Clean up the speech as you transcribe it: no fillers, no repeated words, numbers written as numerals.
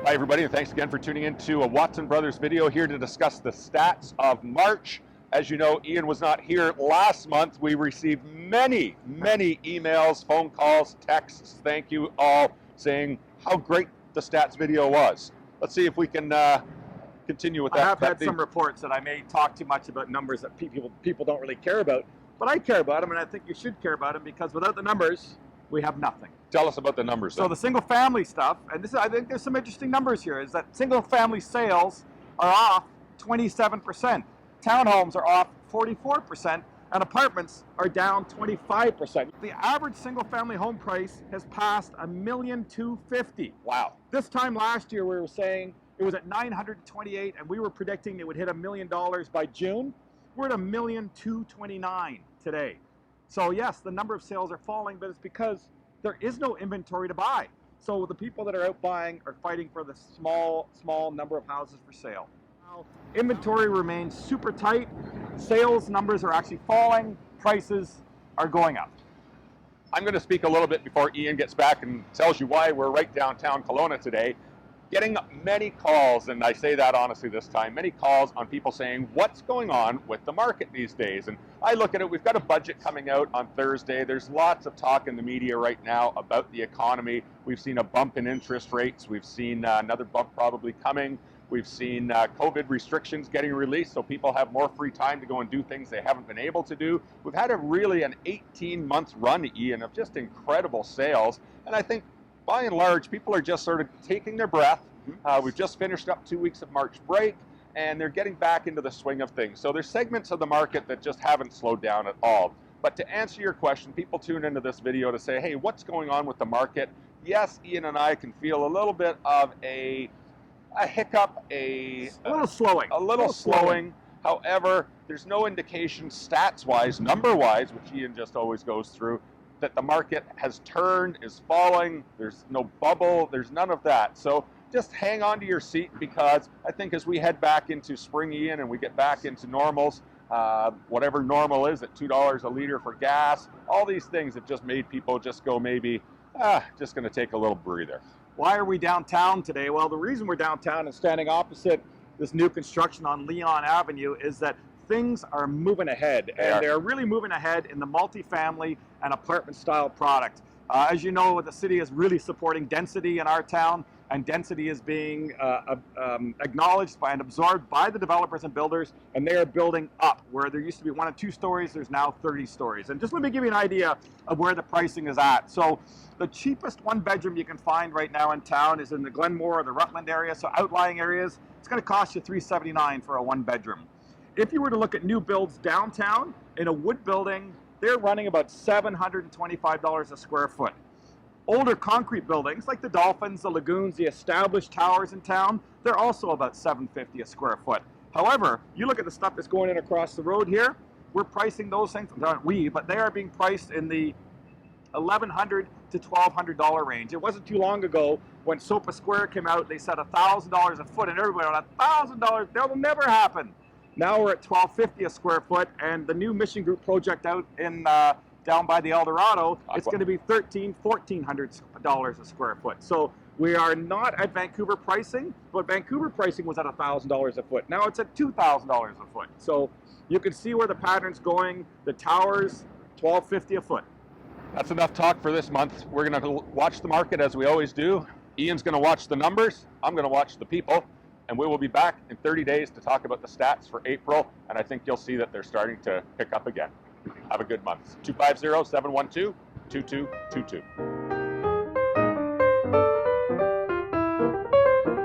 Hi everybody, and thanks again for tuning in to a Watson Brothers video here to discuss the stats of March. As you know, Ian was not here last month. We received many emails, phone calls, texts, thank you all, saying how great the stats video was. Let's see if we can continue with that. I have had some reports that I may talk too much about numbers that people don't really care about, but I care about them, and I think you should care about them, because without the numbers, we have nothing. Tell us about the numbers. So the single family stuff, and this is, I think there's some interesting numbers here, is that single family sales are off 27%. Townhomes are off 44%, and apartments are down 25%. The average single family home price has passed $1,250,000. Wow. This time last year we were saying it was at $928,000, and we were predicting it would hit $1 million by June. We're at $1,229,000 today. So yes, the number of sales are falling, but it's because there is no inventory to buy. So the people that are out buying are fighting for the small number of houses for sale. Now, inventory remains super tight. Sales numbers are actually falling. Prices are going up. I'm going to speak a little bit before Ian gets back and tells you why we're right downtown Kelowna today. Getting many calls, and I say that honestly this time, many calls on people saying, what's going on with the market these days? And I look at it, we've got a budget coming out on Thursday. There's lots of talk in the media right now about the economy. We've seen a bump in interest rates. We've seen another bump probably coming. We've seen COVID restrictions getting released, so people have more free time to go and do things they haven't been able to do. We've had an 18-month run, Ian, of just incredible sales. And I think by and large, people are just sort of taking their breath. We've just finished up 2 weeks of March break, and they're getting back into the swing of things. So there's segments of the market that just haven't slowed down at all. But to answer your question, people tune into this video to say, hey, what's going on with the market? Yes, Ian and I can feel a little bit of a hiccup, a little slowing. However, there's no indication stats-wise, number-wise, which Ian just always goes through, that the market has turned, is falling. There's no bubble, there's none of that. So just hang on to your seat, because I think as we head back into spring, Ian, and we get back into normals, whatever normal is at $2 a liter for gas, all these things have just made people just go maybe, just gonna take a little breather. Why are we downtown today? Well, the reason we're downtown and standing opposite this new construction on Leon Avenue is that things are moving ahead, and they're really moving ahead in the multifamily and apartment style product. As you know, the city is really supporting density in our town, and density is being acknowledged by and absorbed by the developers and builders, and they are building up. Where there used to be 1 and 2 stories, there's now 30 stories. And just let me give you an idea of where the pricing is at. So the cheapest 1-bedroom you can find right now in town is in the Glenmore or the Rutland area, so outlying areas. It's going to cost you $379 for a 1-bedroom. If you were to look at new builds downtown in a wood building, they're running about $725 a square foot. Older concrete buildings like the Dolphins, the Lagoons, the established towers in town, they're also about $750 a square foot. However, you look at the stuff that's going in across the road here, we're pricing those things, not we, but they are being priced in the $1,100 to $1,200 range. It wasn't too long ago when Sopa Square came out, they said $1,000 a foot, and everybody went, $1,000, that will never happen. Now we're at $1,250 a square foot, and the new Mission Group project out in down by the El Dorado, it's going to be $1,300, $1,400 a square foot. So we are not at Vancouver pricing, but Vancouver pricing was at $1,000 a foot. Now it's at $2,000 a foot. So you can see where the pattern's going. The towers, $1,250 a foot. That's enough talk for this month. We're going to watch the market as we always do. Ian's going to watch the numbers. I'm going to watch the people. And we will be back in 30 days to talk about the stats for April, and I think you'll see that they're starting to pick up again. Have a good month. 250-712-2222.